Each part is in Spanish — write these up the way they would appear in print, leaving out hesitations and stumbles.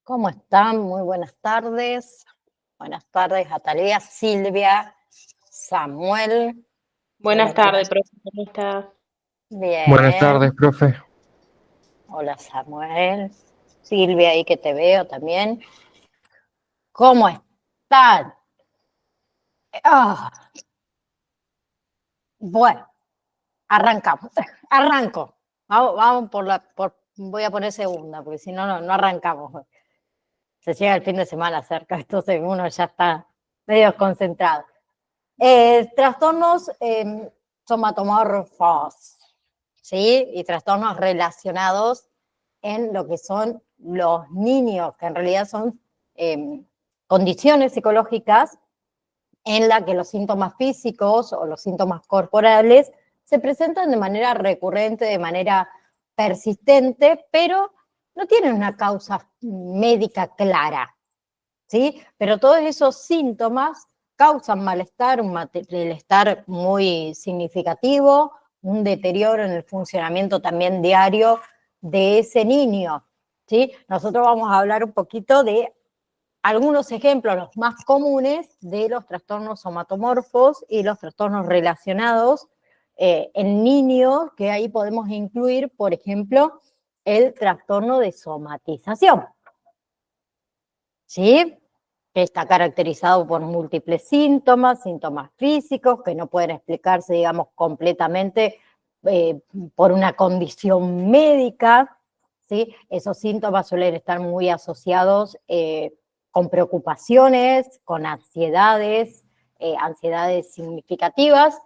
¿Cómo están? Muy buenas tardes. Buenas tardes, Atalia, Silvia, Samuel. Buenas tardes, profe. ¿Cómo está? Buenas Bien. tardes, profe. Hola, Samuel. Silvia, ahí que te veo también. ¿Cómo están? Ah, bueno, arrancamos. Arranco. Vamos voy a poner segunda, porque si no, no arrancamos. Se llega el fin de semana cerca, entonces uno ya está medio concentrado. Trastornos somatomorfos, ¿sí? Y trastornos relacionados en lo que son los niños, que en realidad son condiciones psicológicas en las que los síntomas físicos o los síntomas corporales se presentan de manera recurrente, de manera persistente, pero no tienen una causa médica clara, ¿sí? Pero todos esos síntomas causan malestar, un malestar muy significativo, un deterioro en el funcionamiento también diario de ese niño, ¿sí? Nosotros vamos a hablar un poquito de algunos ejemplos, los más comunes, de los trastornos somatomorfos y los trastornos relacionados en niños, que ahí podemos incluir, por ejemplo, el trastorno de somatización, ¿sí? Que está caracterizado por múltiples síntomas físicos que no pueden explicarse, digamos, completamente por una condición médica, ¿sí? Esos síntomas suelen estar muy asociados con preocupaciones, con ansiedades, ansiedades significativas.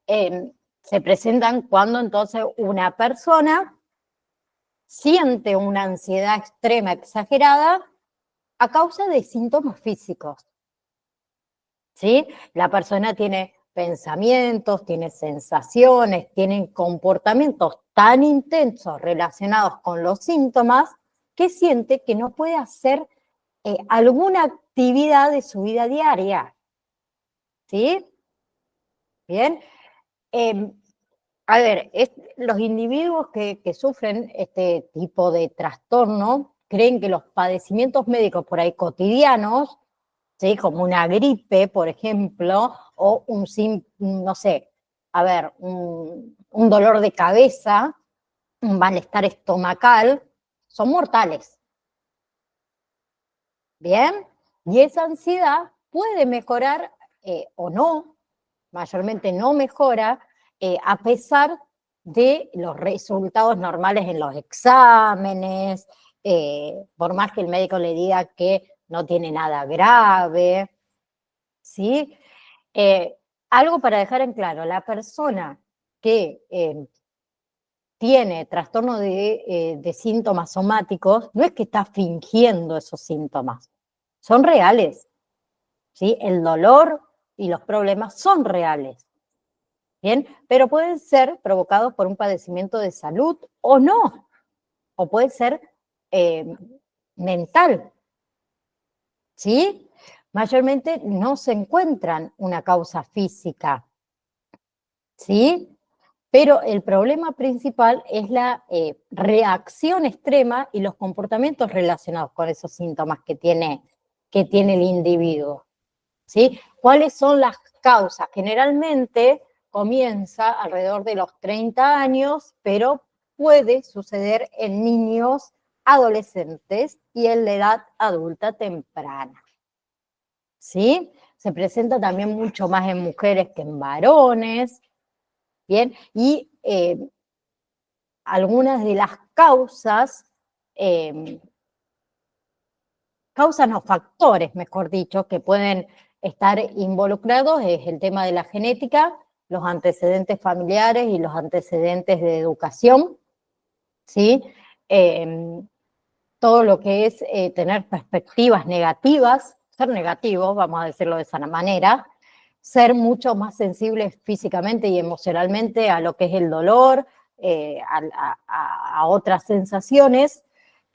Se presentan cuando entonces una persona siente una ansiedad extrema, exagerada, a causa de síntomas físicos, ¿sí? La persona tiene pensamientos, tiene sensaciones, tiene comportamientos tan intensos relacionados con los síntomas que siente que no puede hacer alguna actividad de su vida diaria, ¿sí? Bien. A ver, los individuos que sufren este tipo de trastorno creen que los padecimientos médicos por ahí cotidianos, ¿sí? Como una gripe, por ejemplo, o no sé, a ver, un dolor de cabeza, un malestar estomacal, son mortales. ¿Bien? Y esa ansiedad puede mejorar o no, mayormente no mejora, a pesar de los resultados normales en los exámenes, por más que el médico le diga que no tiene nada grave, ¿sí? Algo para dejar en claro, la persona que tiene trastorno de síntomas somáticos, no es que está fingiendo esos síntomas, son reales, ¿sí? El dolor y los problemas son reales, ¿bien? Pero pueden ser provocados por un padecimiento de salud o no, o puede ser mental, ¿sí? Mayormente no se encuentran una causa física, ¿sí? Pero el problema principal es la reacción extrema y los comportamientos relacionados con esos síntomas que tiene el individuo, ¿sí? ¿Cuáles son las causas? Generalmente comienza alrededor de los 30 años, pero puede suceder en niños, adolescentes y en la edad adulta temprana, ¿sí? Se presenta también mucho más en mujeres que en varones, ¿bien? Y algunas de las causas, causas o factores, mejor dicho, que pueden estar involucrados es el tema de la genética, los antecedentes familiares y los antecedentes de educación, ¿sí? Todo lo que es tener perspectivas negativas, ser negativos, vamos a decirlo de esa manera, ser mucho más sensibles físicamente y emocionalmente a lo que es el dolor, a otras sensaciones.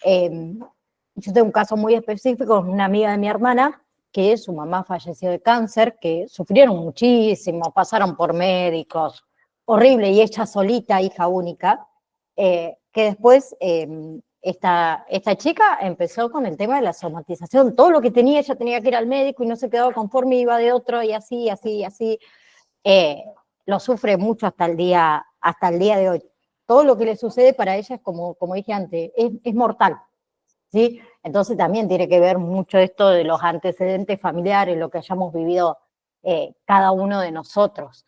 Yo tengo un caso muy específico, una amiga de mi hermana, que su mamá falleció de cáncer, que sufrieron muchísimo, pasaron por médicos, horrible, y ella solita, hija única, que después esta chica empezó con el tema de la somatización. Todo lo que tenía, ella tenía que ir al médico y no se quedaba conforme, iba de otro y así, así, así. Lo sufre mucho hasta el día de hoy. Todo lo que le sucede para ella es, como dije antes, es mortal, ¿sí? Entonces también tiene que ver mucho esto de los antecedentes familiares, lo que hayamos vivido cada uno de nosotros,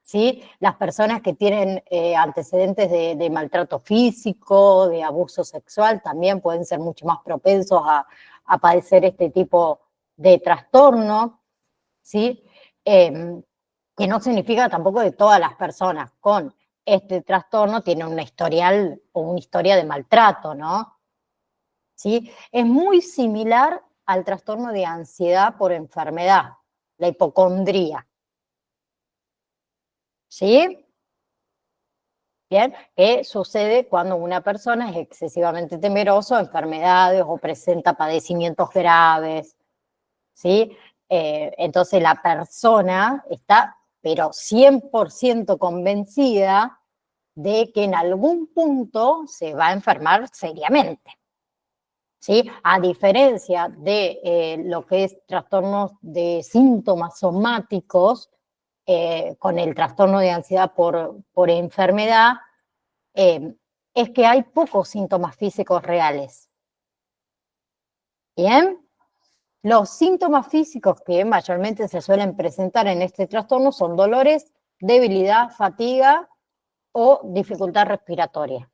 ¿sí? Las personas que tienen antecedentes de maltrato físico, de abuso sexual, también pueden ser mucho más propensos a padecer este tipo de trastorno, ¿sí? Que no significa tampoco que todas las personas con este trastorno tienen una historial o una historia de maltrato, ¿no? ¿Sí? Es muy similar al trastorno de ansiedad por enfermedad, la hipocondría, ¿sí? Bien, ¿qué sucede cuando una persona es excesivamente temerosa a enfermedades o presenta padecimientos graves? ¿Sí? Entonces la persona está, pero 100% convencida de que en algún punto se va a enfermar seriamente, ¿sí? A diferencia de lo que es trastornos de síntomas somáticos, con el trastorno de ansiedad por enfermedad, eh, es que hay pocos síntomas físicos reales. ¿Bien? Los síntomas físicos que mayormente se suelen presentar en este trastorno son dolores, debilidad, fatiga o dificultad respiratoria,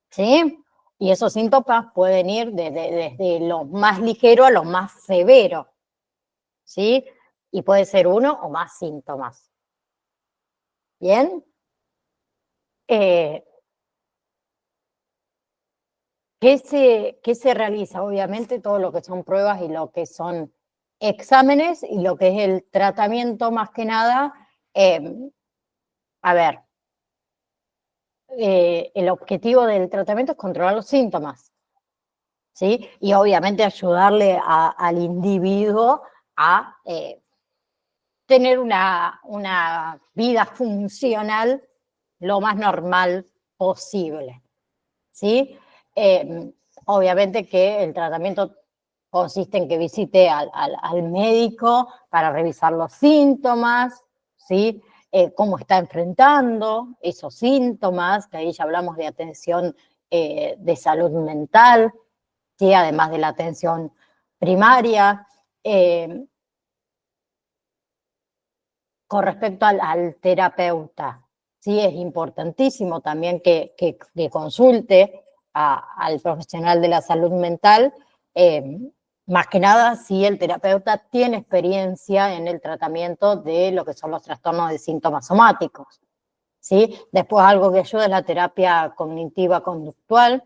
¿sí? Y esos síntomas pueden ir desde lo más ligero a lo más severo, ¿sí? Y puede ser uno o más síntomas. ¿Bien? Eh, ¿Qué se realiza? Obviamente todo lo que son pruebas y lo que son exámenes y lo que es el tratamiento más que nada. A ver, el objetivo del tratamiento es controlar los síntomas, ¿sí? Y obviamente ayudarle al individuo a tener una vida funcional lo más normal posible, ¿sí? Obviamente que el tratamiento consiste en que visite al médico para revisar los síntomas, ¿sí? Cómo está enfrentando esos síntomas, que ahí ya hablamos de atención de salud mental, ¿sí? Además de la atención primaria. Con respecto al terapeuta, sí es importantísimo también que consulte al profesional de la salud mental, más que nada si el terapeuta tiene experiencia en el tratamiento de lo que son los trastornos de síntomas somáticos, ¿sí? Después algo que ayuda es la terapia cognitiva conductual,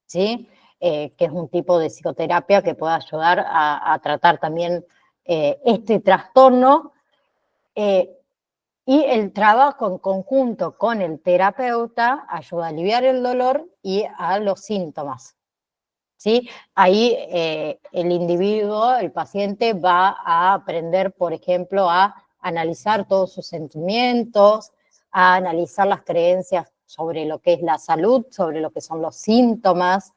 ¿sí? Que es un tipo de psicoterapia que puede ayudar a tratar también este trastorno. Y el trabajo en conjunto con el terapeuta ayuda a aliviar el dolor y a los síntomas, ¿sí? Ahí el individuo, el paciente, va a aprender, por ejemplo, a analizar todos sus sentimientos, a analizar las creencias sobre lo que es la salud, sobre lo que son los síntomas,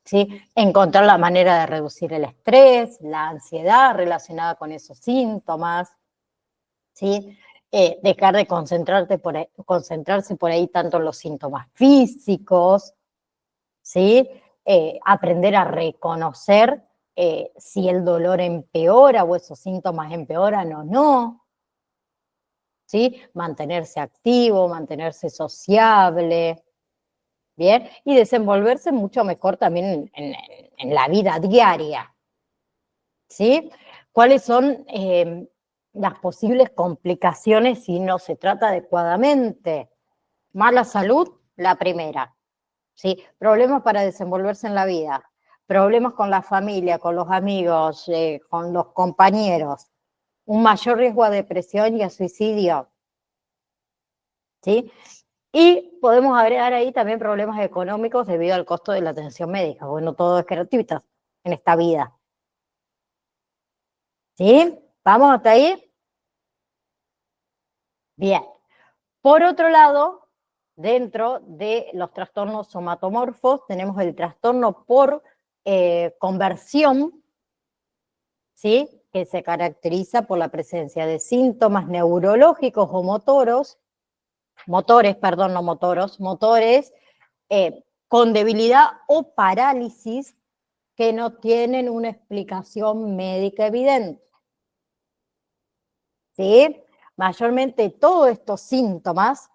¿sí? Encontrar la manera de reducir el estrés, la ansiedad relacionada con esos síntomas, ¿sí? Dejar de concentrarse por ahí tanto en los síntomas físicos, ¿sí? Aprender a reconocer si el dolor empeora o esos síntomas empeoran o no, ¿sí? Mantenerse activo, mantenerse sociable, ¿bien? Y desenvolverse mucho mejor también en la vida diaria, ¿sí? ¿Cuáles son las posibles complicaciones si no se trata adecuadamente? Mala salud, la primera, ¿sí? Problemas para desenvolverse en la vida, problemas con la familia, con los amigos, con los compañeros, un mayor riesgo a depresión y a suicidio, ¿sí? Y podemos agregar ahí también problemas económicos debido al costo de la atención médica. Bueno, todo es gratuito en esta vida, ¿sí? ¿Vamos hasta ahí? Bien. Por otro lado, dentro de los trastornos somatomorfos tenemos el trastorno por conversión, ¿sí? Que se caracteriza por la presencia de síntomas neurológicos o motores, con debilidad o parálisis que no tienen una explicación médica evidente. ¿Sí? Mayormente todos estos síntomas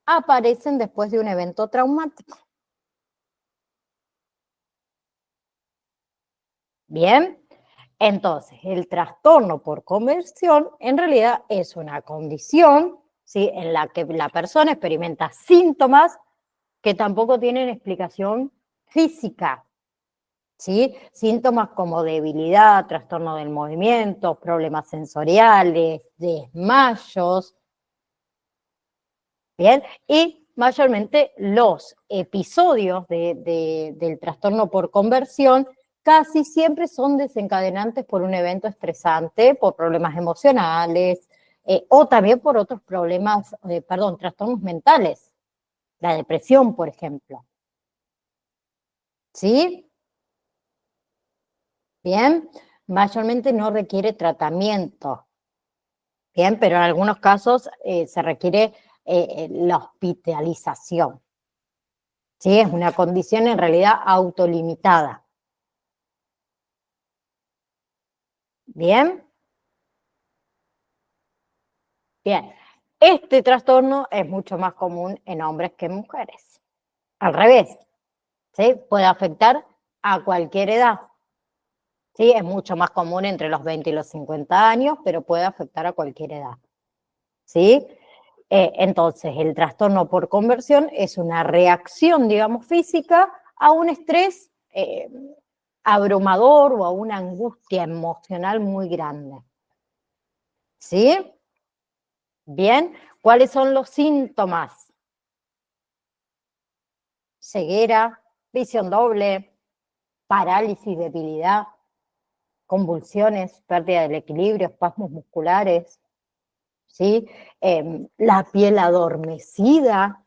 aparecen después de un evento traumático. Bien, entonces el trastorno por conversión en realidad es una condición, ¿sí? En la que la persona experimenta síntomas que tampoco tienen explicación física, ¿sí? Síntomas como debilidad, trastorno del movimiento, problemas sensoriales, desmayos, ¿bien? Y mayormente los episodios del trastorno por conversión casi siempre son desencadenantes por un evento estresante, por problemas emocionales, o también por otros problemas, trastornos mentales, la depresión, por ejemplo. ¿Sí? Bien, mayormente no requiere tratamiento, bien, pero en algunos casos se requiere la hospitalización. ¿Sí? Es una condición en realidad autolimitada. ¿Bien? Bien. Este trastorno es mucho más común en hombres que en mujeres. Al revés, ¿sí? Puede afectar a cualquier edad. ¿Sí? Es mucho más común entre los 20 y los 50 años, pero puede afectar a cualquier edad. ¿Sí? Entonces, el trastorno por conversión es una reacción, digamos, física a un estrés abrumador o a una angustia emocional muy grande. ¿Sí? Bien, ¿cuáles son los síntomas? Ceguera, visión doble, parálisis, debilidad, convulsiones, pérdida del equilibrio, espasmos musculares, ¿sí? La piel adormecida,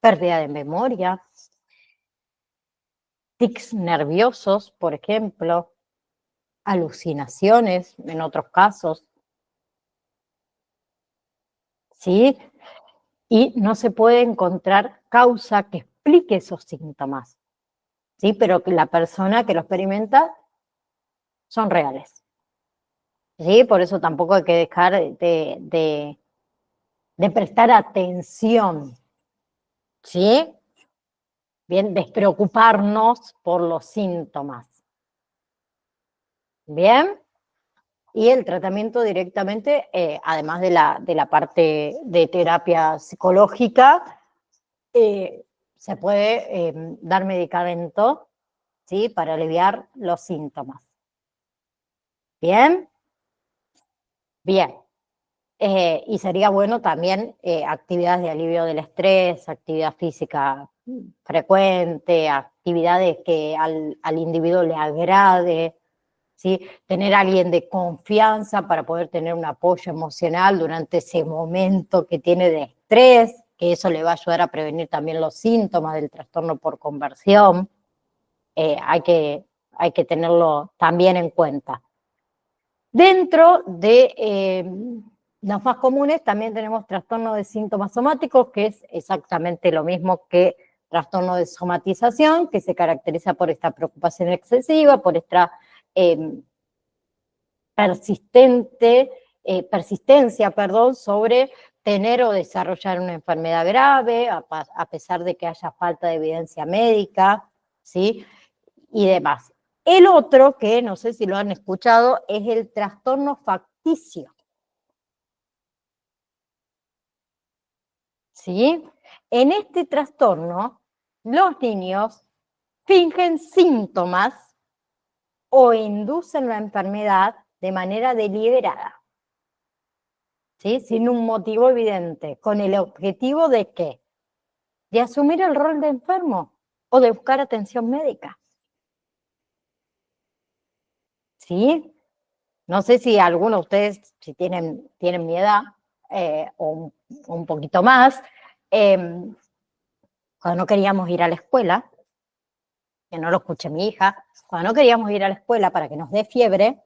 pérdida de memoria, tics nerviosos, por ejemplo, alucinaciones en otros casos, ¿sí? Y no se puede encontrar causa que explique esos síntomas, ¿sí? Pero que la persona que lo experimenta son reales, ¿sí? Por eso tampoco hay que dejar de prestar atención, ¿sí? Bien, despreocuparnos por los síntomas. Bien, y el tratamiento directamente, además de la parte de terapia psicológica, se puede dar medicamento, ¿sí? Para aliviar los síntomas. ¿Bien? Bien. Y sería bueno también actividades de alivio del estrés, actividad física frecuente, actividades que al individuo le agrade, ¿sí? Tener a alguien de confianza para poder tener un apoyo emocional durante ese momento que tiene de estrés, que eso le va a ayudar a prevenir también los síntomas del trastorno por conversión. Hay que tenerlo también en cuenta. Dentro de los más comunes también tenemos trastorno de síntomas somáticos, que es exactamente lo mismo que trastorno de somatización, que se caracteriza por esta preocupación excesiva, por esta persistencia, sobre tener o desarrollar una enfermedad grave, a pesar de que haya falta de evidencia médica, ¿sí? Y demás. El otro, que no sé si lo han escuchado, es el trastorno facticio. ¿Sí? En este trastorno, los niños fingen síntomas o inducen la enfermedad de manera deliberada, ¿sí? Sin un motivo evidente, con el objetivo de ¿qué? De asumir el rol de enfermo o de buscar atención médica. ¿Sí? No sé si alguno de ustedes, si tienen mi edad, o un poquito más, Cuando no queríamos ir a la escuela, que no lo escuche mi hija, cuando no queríamos ir a la escuela para que nos dé fiebre,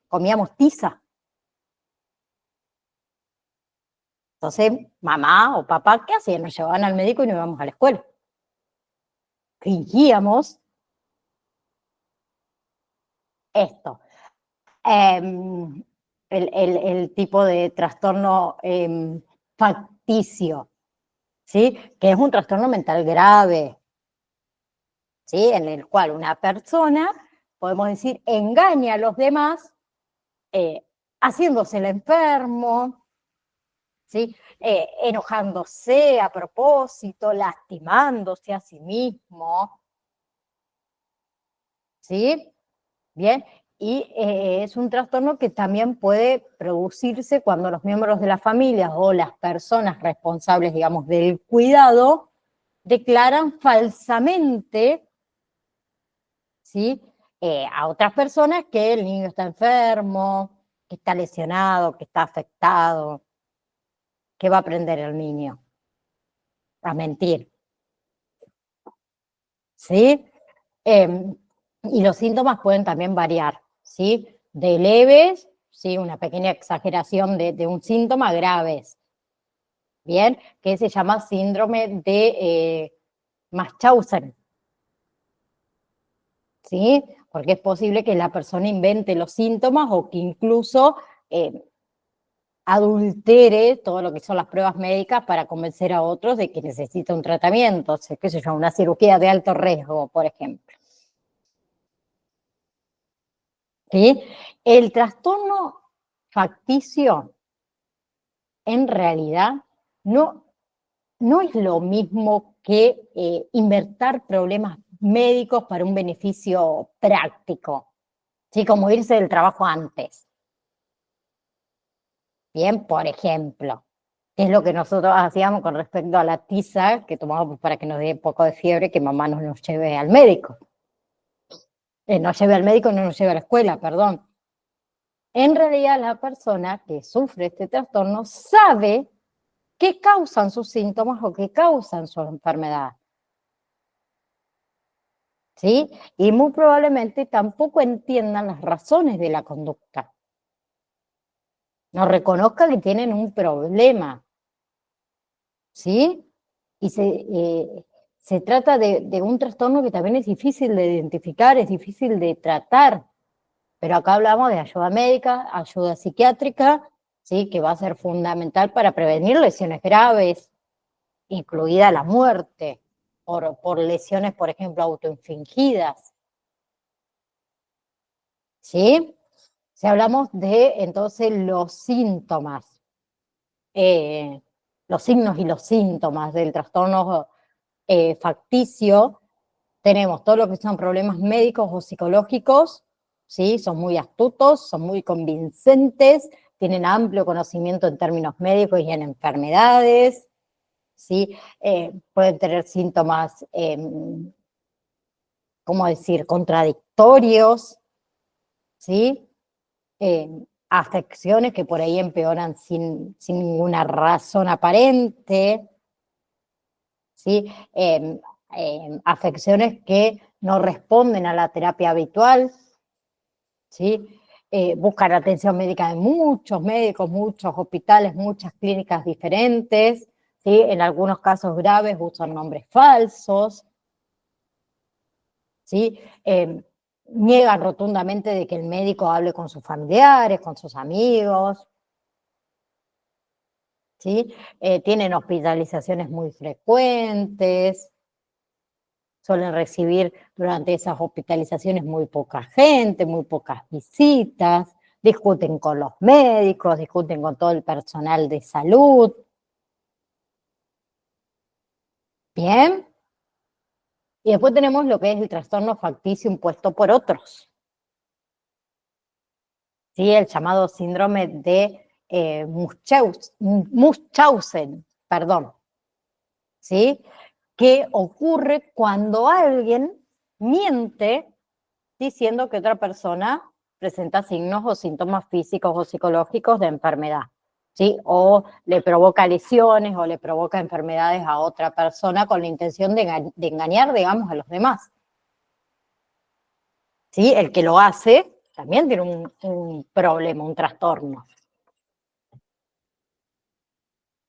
comíamos tiza. Entonces, mamá o papá, ¿qué hacían? Nos llevaban al médico y nos íbamos a la escuela. Fingíamos esto. El tipo de trastorno facticio, ¿sí? Que es un trastorno mental grave, ¿sí? En el cual una persona, podemos decir, engaña a los demás haciéndose el enfermo, ¿sí? Enojándose a propósito, lastimándose a sí mismo, ¿sí? Bien, y es un trastorno que también puede producirse cuando los miembros de la familia o las personas responsables, digamos, del cuidado, declaran falsamente, ¿sí? A otras personas que el niño está enfermo, que está lesionado, que está afectado. ¿Qué va a aprender el niño? A mentir, ¿sí? Y los síntomas pueden también variar, ¿sí? De leves, ¿sí? Una pequeña exageración de un síntoma, a graves, ¿bien? Que se llama síndrome de Munchausen, ¿sí? Porque es posible que la persona invente los síntomas o que incluso adultere todo lo que son las pruebas médicas para convencer a otros de que necesita un tratamiento, o sea, qué sé yo, una cirugía de alto riesgo, por ejemplo. ¿Sí? El trastorno facticio, en realidad, no, no es lo mismo que inventar problemas médicos para un beneficio práctico, ¿sí? Como irse del trabajo antes. Bien, por ejemplo, que es lo que nosotros hacíamos con respecto a la tiza que tomábamos para que nos dé un poco de fiebre, que mamá no nos lleve al médico. No lleve al médico, no nos lleve a la escuela, perdón. En realidad, la persona que sufre este trastorno sabe qué causan sus síntomas o qué causan su enfermedad, ¿sí? Y muy probablemente tampoco entiendan las razones de la conducta. No reconozca que tienen un problema, ¿sí? Y se trata de un trastorno que también es difícil de identificar, es difícil de tratar, pero acá hablamos de ayuda médica, ayuda psiquiátrica, ¿sí? Que va a ser fundamental para prevenir lesiones graves, incluida la muerte por lesiones, por ejemplo, autoinfligidas, ¿sí? Si hablamos de, entonces, los signos y los síntomas del trastorno facticio, tenemos todo lo que son problemas médicos o psicológicos, ¿sí? Son muy astutos, son muy convincentes, tienen amplio conocimiento en términos médicos y en enfermedades, ¿sí? Pueden tener síntomas, ¿cómo decir?, contradictorios, ¿sí? Afecciones que por ahí empeoran sin ninguna razón aparente, ¿sí? Afecciones que no responden a la terapia habitual, ¿sí? Buscan atención médica de muchos médicos, muchos hospitales, muchas clínicas diferentes, ¿sí? En algunos casos graves usan nombres falsos, ¿sí? Niegan rotundamente de que el médico hable con sus familiares, con sus amigos, ¿sí? Tienen hospitalizaciones muy frecuentes, suelen recibir durante esas hospitalizaciones muy poca gente, muy pocas visitas, discuten con los médicos, discuten con todo el personal de salud. Bien. Y después tenemos lo que es el trastorno facticio impuesto por otros, ¿sí? El llamado síndrome de Munchausen, perdón, ¿sí? Que ocurre cuando alguien miente diciendo que otra persona presenta signos o síntomas físicos o psicológicos de enfermedad. ¿sí? O le provoca lesiones o le provoca enfermedades a otra persona con la intención de engañar, digamos, a los demás. ¿Sí? El que lo hace también tiene un problema, un trastorno.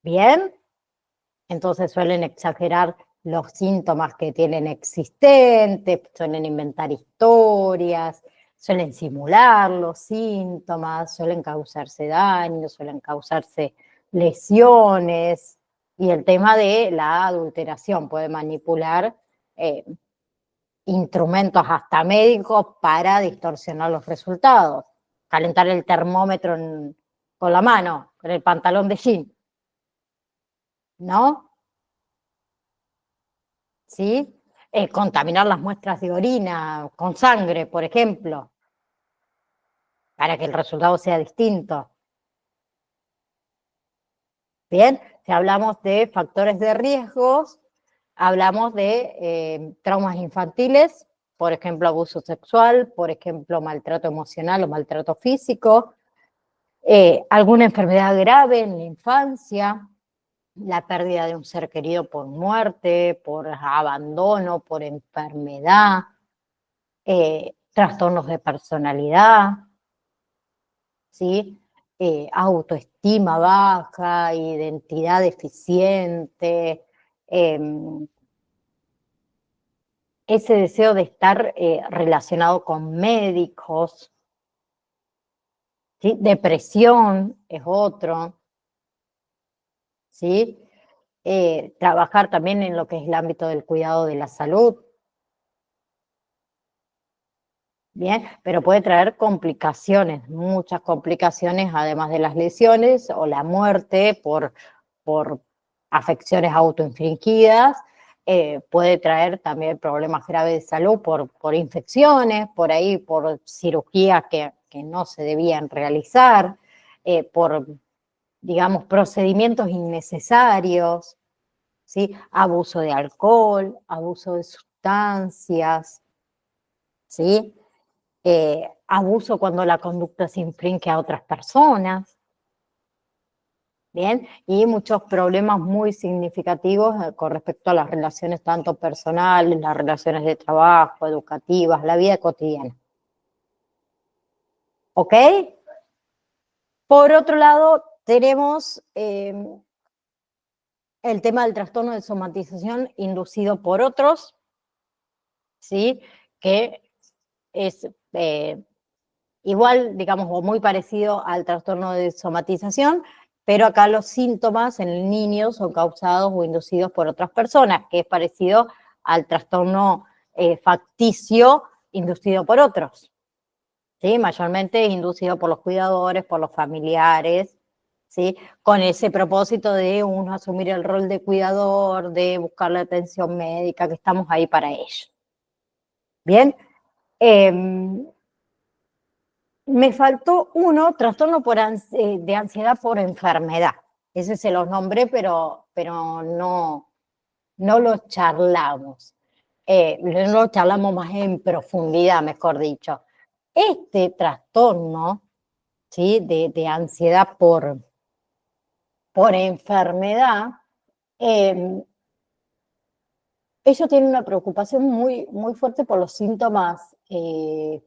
¿Bien? Entonces suelen exagerar los síntomas que tienen existentes, suelen inventar historias, suelen simular los síntomas, suelen causarse daños, suelen causarse lesiones. Y el tema de la adulteración puede manipular instrumentos hasta médicos para distorsionar los resultados. Calentar el termómetro con la mano, con el pantalón de jean, ¿no? ¿Sí? Contaminar las muestras de orina con sangre, por ejemplo, para que el resultado sea distinto. Bien, si hablamos de factores de riesgos, hablamos de traumas infantiles, por ejemplo, abuso sexual, por ejemplo, maltrato emocional o maltrato físico, alguna enfermedad grave en la infancia, la pérdida de un ser querido por muerte, por abandono, por enfermedad, trastornos de personalidad, ¿sí? Autoestima baja, identidad deficiente, ese deseo de estar relacionado con médicos, ¿sí? Depresión es otro, ¿sí? Trabajar también en lo que es el ámbito del cuidado de la salud, bien, pero puede traer complicaciones, muchas complicaciones, además de las lesiones o la muerte por afecciones autoinfligidas. Puede traer también problemas graves de salud por infecciones, por ahí, por cirugías que no se debían realizar, por, digamos, procedimientos innecesarios, ¿sí? Abuso de alcohol, abuso de sustancias, ¿sí? Abuso cuando la conducta se infringe a otras personas, ¿bien? Y muchos problemas muy significativos con respecto a las relaciones tanto personales, las relaciones de trabajo, educativas, la vida cotidiana. ¿Ok? Por otro lado, tenemos el tema del trastorno de somatización inducido por otros, ¿sí? Que es igual, digamos, o muy parecido al trastorno de somatización, pero acá los síntomas en el niño son causados o inducidos por otras personas, que es parecido al trastorno facticio inducido por otros, ¿sí? Mayormente inducido por los cuidadores, por los familiares, ¿sí? Con ese propósito de uno asumir el rol de cuidador, de buscar la atención médica, que estamos ahí para ello. Bien. Me faltó uno, trastorno de ansiedad por enfermedad. Ese se los nombré, pero no lo charlamos. No lo charlamos más en profundidad, mejor dicho. Este trastorno, ¿sí? de ansiedad por enfermedad, ellos tienen una preocupación muy, muy fuerte por los síntomas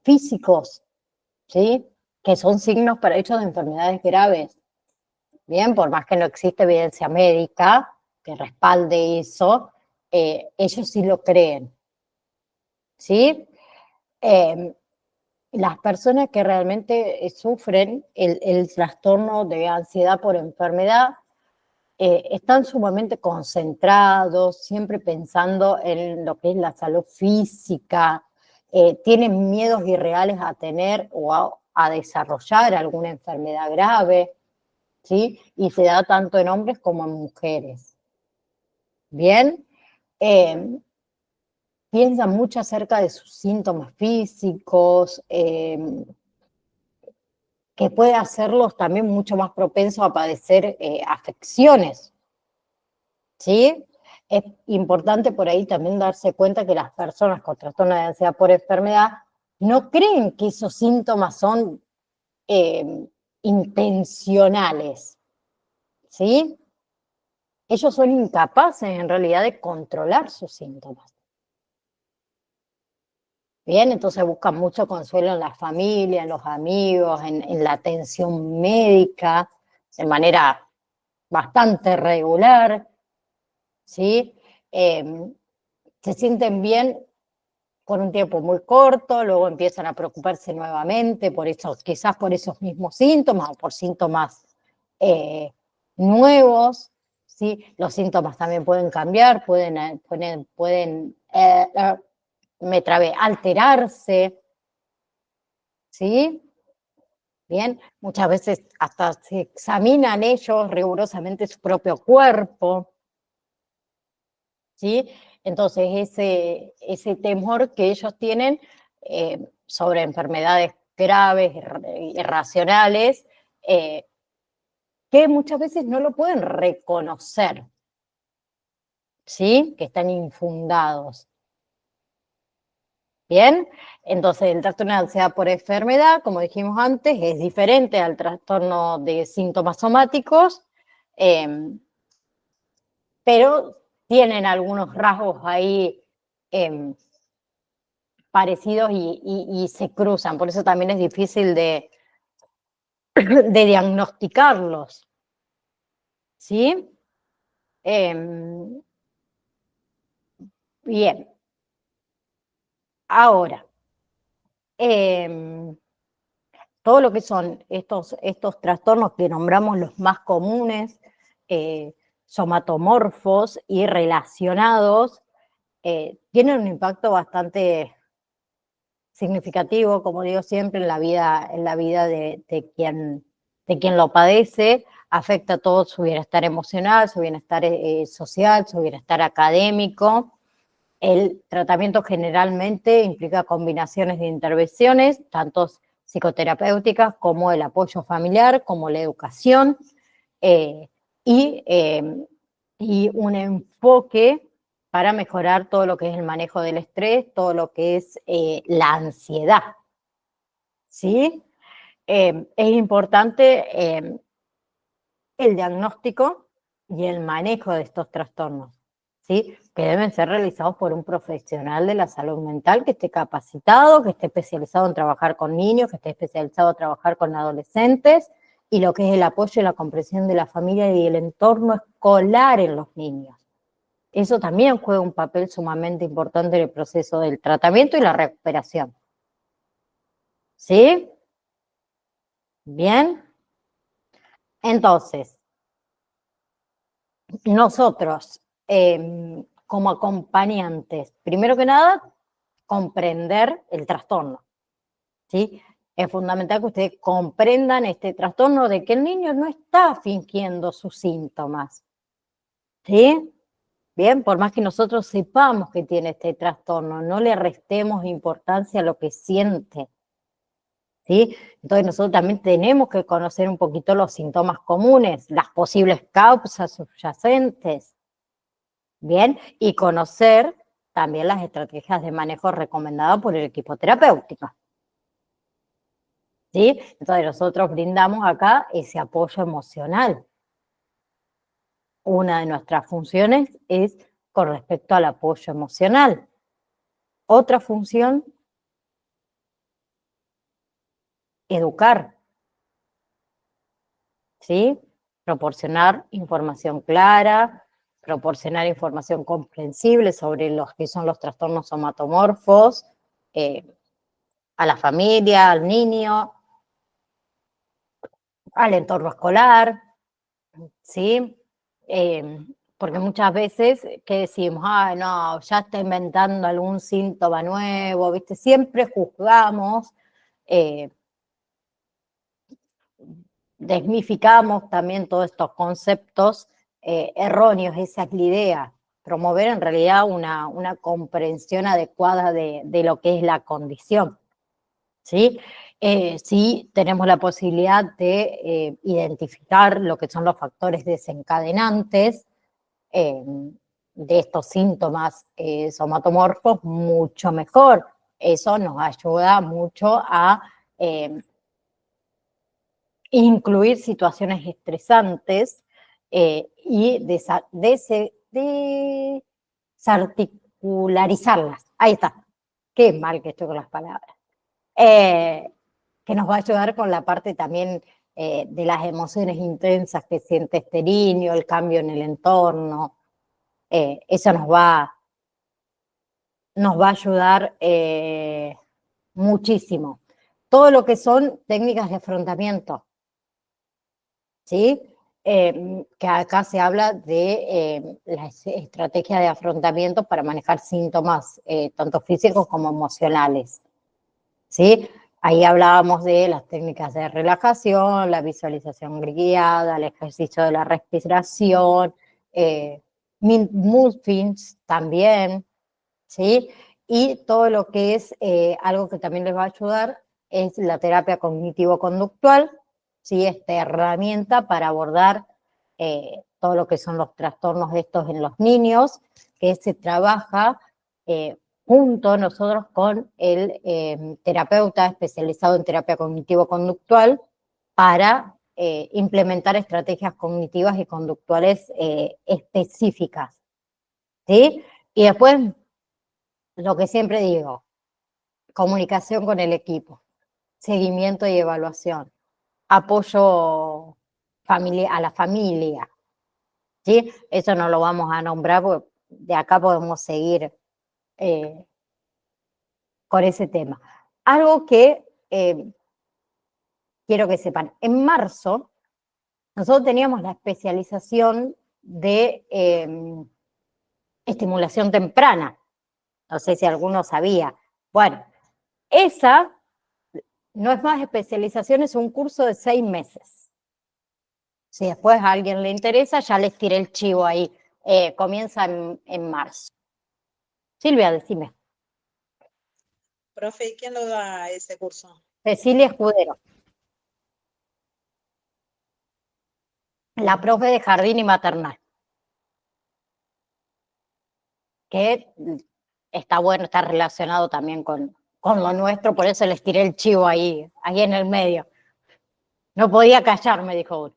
físicos, ¿sí? Que son signos para hechos de enfermedades graves. Bien, por más que no existe evidencia médica que respalde eso, ellos sí lo creen, ¿sí? Las personas que realmente sufren el trastorno de ansiedad por enfermedad están sumamente concentrados, siempre pensando en lo que es la salud física, tienen miedos irreales a tener o a desarrollar alguna enfermedad grave, ¿sí? Y se da tanto en hombres como en mujeres. Bien, piensan mucho acerca de sus síntomas físicos, que puede hacerlos también mucho más propensos a padecer afecciones, ¿sí? Es importante por ahí también darse cuenta que las personas con trastorno de ansiedad por enfermedad no creen que esos síntomas son intencionales, ¿sí? Ellos son incapaces en realidad de controlar sus síntomas. Bien, entonces buscan mucho consuelo en la familia, en los amigos, en la atención médica, de manera bastante regular, ¿sí? Se sienten bien por un tiempo muy corto, luego empiezan a preocuparse nuevamente por eso, quizás por esos mismos síntomas o por síntomas nuevos, ¿sí? Los síntomas también pueden cambiar, me trabé, alterarse, ¿sí? Bien, muchas veces hasta se examinan ellos rigurosamente su propio cuerpo, ¿sí? Entonces, ese temor que ellos tienen sobre enfermedades graves, irracionales, que muchas veces no lo pueden reconocer, ¿sí? Que están infundados. Bien, entonces el trastorno de ansiedad por enfermedad, como dijimos antes, es diferente al trastorno de síntomas somáticos, pero tienen algunos rasgos ahí parecidos y se cruzan, por eso también es difícil de diagnosticarlos, ¿sí? Bien, ahora, todo lo que son estos trastornos que nombramos los más comunes, somatomorfos y relacionados, tienen un impacto bastante significativo, como digo siempre, en la vida de quien lo padece, afecta todo su bienestar emocional, su bienestar social, su bienestar académico. El tratamiento generalmente implica combinaciones de intervenciones, tanto psicoterapéuticas como el apoyo familiar, como la educación, eh, y, eh, y un enfoque para mejorar todo lo que es el manejo del estrés, todo lo que es la ansiedad, ¿sí? Es importante el diagnóstico y el manejo de estos trastornos, ¿sí? Que deben ser realizados por un profesional de la salud mental que esté capacitado, que esté especializado en trabajar con niños, que esté especializado en trabajar con adolescentes, y lo que es el apoyo y la comprensión de la familia y el entorno escolar en los niños. Eso también juega un papel sumamente importante en el proceso del tratamiento y la recuperación. ¿Sí? Bien. Entonces, nosotros, como acompañantes, primero que nada, comprender el trastorno, ¿sí? Es fundamental que ustedes comprendan este trastorno de que el niño no está fingiendo sus síntomas, ¿sí? Bien, por más que nosotros sepamos que tiene este trastorno, no le restemos importancia a lo que siente, ¿sí? Entonces nosotros también tenemos que conocer un poquito los síntomas comunes, las posibles causas subyacentes, ¿bien? Y conocer también las estrategias de manejo recomendadas por el equipo terapéutico, ¿sí? Entonces nosotros brindamos acá ese apoyo emocional. Una de nuestras funciones es con respecto al apoyo emocional. Otra función, educar, ¿sí? Proporcionar información clara, proporcionar información comprensible sobre los que son los trastornos somatomorfos, eh, a la familia, al niño, al entorno escolar, ¿sí? Porque muchas veces que decimos, ay, no, ya está inventando algún síntoma nuevo, ¿viste? Siempre juzgamos, eh, desmificamos también todos estos conceptos erróneos, esa es la idea, promover en realidad una comprensión adecuada de lo que es la condición, ¿sí? Sí tenemos la posibilidad de identificar lo que son los factores desencadenantes de estos síntomas somatomorfos, mucho mejor. Eso nos ayuda mucho a incluir situaciones estresantes y desarticularizarlas. Ahí está. Qué mal que estoy con las palabras. Que nos va a ayudar con la parte también de las emociones intensas que siente este niño, el cambio en el entorno. Eso nos va a ayudar muchísimo. Todo lo que son técnicas de afrontamiento, ¿sí? Que acá se habla de las estrategias de afrontamiento para manejar síntomas tanto físicos como emocionales, ¿sí? Ahí hablábamos de las técnicas de relajación, la visualización guiada, el ejercicio de la respiración, mindfulness también, ¿sí? Y todo lo que es algo que también les va a ayudar es la terapia cognitivo-conductual, ¿sí? Esta herramienta para abordar todo lo que son los trastornos de estos en los niños, que se trabaja junto nosotros con el terapeuta especializado en terapia cognitivo-conductual para implementar estrategias cognitivas y conductuales específicas, ¿sí? Y después, lo que siempre digo, comunicación con el equipo, seguimiento y evaluación, apoyo a la familia, ¿sí? Eso no lo vamos a nombrar porque de acá podemos seguir eh, con ese tema. Algo que quiero que sepan, en marzo nosotros teníamos la especialización de estimulación temprana, no sé si alguno sabía. Bueno, esa no es más especialización, es un curso de 6 meses. Si después a alguien le interesa, ya les tiré el chivo ahí. Comienza en marzo. Silvia, decime. Profe, ¿y quién lo da ese curso? Cecilia Escudero. La profe de jardín y maternal. Que está bueno, está relacionado también con lo nuestro, por eso les tiré el chivo ahí en el medio. No podía callarme, dijo uno.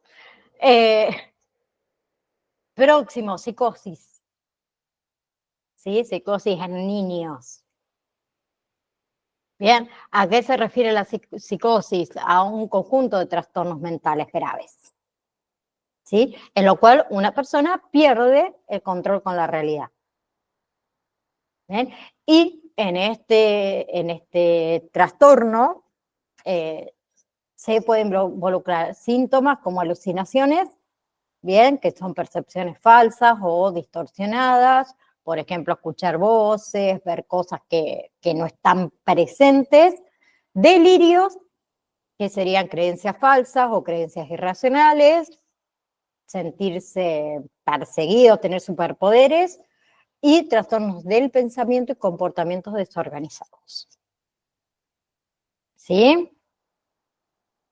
Próximo, psicosis. ¿Sí? Psicosis en niños. Bien, ¿a qué se refiere la psicosis? A un conjunto de trastornos mentales graves, ¿sí? En lo cual una persona pierde el control con la realidad. ¿Bien? Y en este trastorno se pueden involucrar síntomas como alucinaciones, bien, que son percepciones falsas o distorsionadas, por ejemplo, escuchar voces, ver cosas que no están presentes, delirios, que serían creencias falsas o creencias irracionales, sentirse perseguido, tener superpoderes, y trastornos del pensamiento y comportamientos desorganizados. ¿Sí?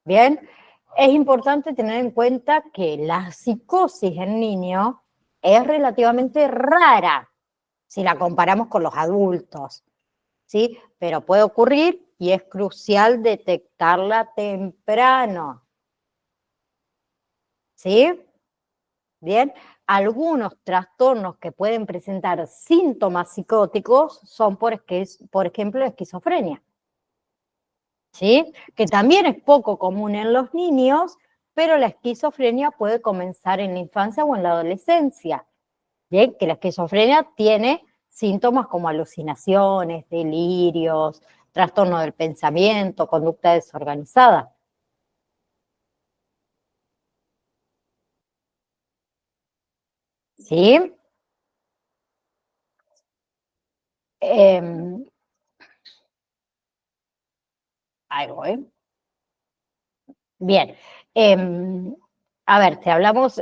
Bien. Es importante tener en cuenta que la psicosis en niños es relativamente rara si la comparamos con los adultos, ¿sí? Pero puede ocurrir y es crucial detectarla temprano, ¿sí? Bien, algunos trastornos que pueden presentar síntomas psicóticos son, por ejemplo, la esquizofrenia, ¿sí? Que también es poco común en los niños, pero la esquizofrenia puede comenzar en la infancia o en la adolescencia. Bien, que la esquizofrenia tiene síntomas como alucinaciones, delirios, trastorno del pensamiento, conducta desorganizada. ¿Sí? Ahí voy. Bien. A ver, te hablamos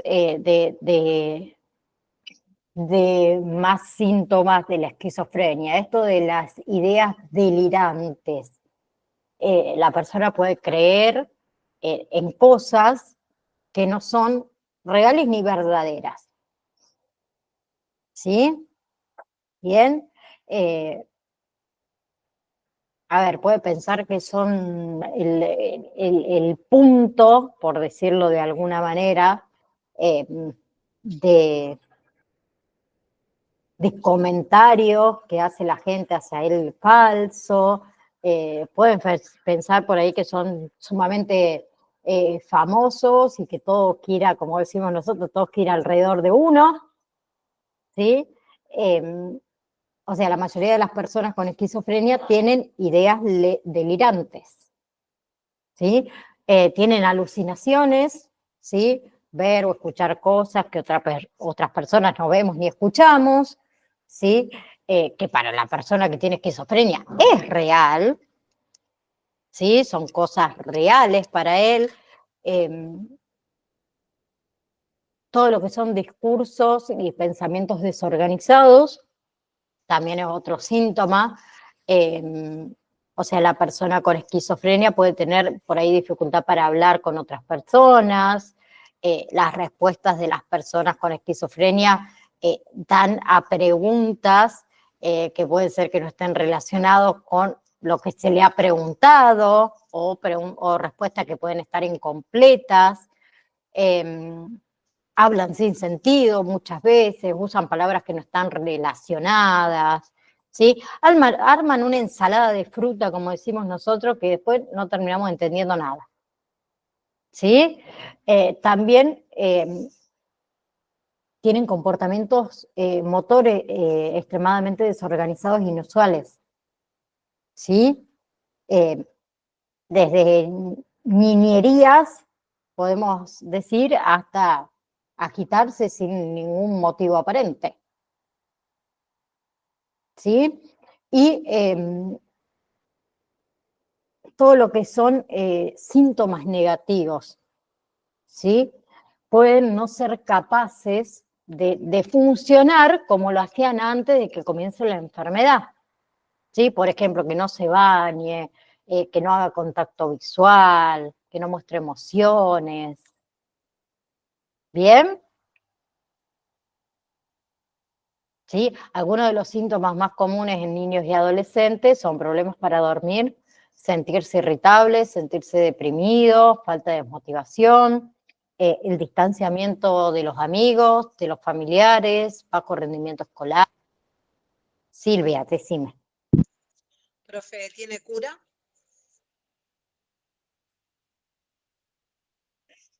de más síntomas de la esquizofrenia, esto de las ideas delirantes. La persona puede creer en cosas que no son reales ni verdaderas. ¿Sí? Bien. A ver, puede pensar que son el punto, por decirlo de alguna manera, de comentarios que hace la gente hacia él falso. Pueden pensar por ahí que son sumamente famosos y que todo gira, como decimos nosotros, todo gira alrededor de uno, ¿sí? O sea, la mayoría de las personas con esquizofrenia tienen ideas delirantes, ¿sí? Tienen alucinaciones, ¿sí? Ver o escuchar cosas que otras personas no vemos ni escuchamos, ¿sí? Que para la persona que tiene esquizofrenia es real, ¿sí? Son cosas reales para él. Todo lo que son discursos y pensamientos desorganizados también es otro síntoma. O sea, la persona con esquizofrenia puede tener por ahí dificultad para hablar con otras personas. Las respuestas de las personas con esquizofrenia dan a preguntas que pueden ser que no estén relacionados con lo que se le ha preguntado o respuestas que pueden estar incompletas. Hablan sin sentido muchas veces, usan palabras que no están relacionadas, ¿sí? Arman una ensalada de fruta, como decimos nosotros, que después no terminamos entendiendo nada, ¿sí? También tienen comportamientos motores extremadamente desorganizados e inusuales, ¿sí? Desde niñerías, podemos decir, hasta agitarse sin ningún motivo aparente, ¿sí? Y todo lo que son síntomas negativos, ¿sí? Pueden no ser capaces de funcionar como lo hacían antes de que comience la enfermedad, ¿sí? Por ejemplo, que no se bañe, que no haga contacto visual, que no muestre emociones. ¿Bien? ¿Sí? Algunos de los síntomas más comunes en niños y adolescentes son problemas para dormir, sentirse irritables, sentirse deprimidos, falta de motivación, el distanciamiento de los amigos, de los familiares, bajo rendimiento escolar. Silvia, decime. Profe, ¿tiene cura?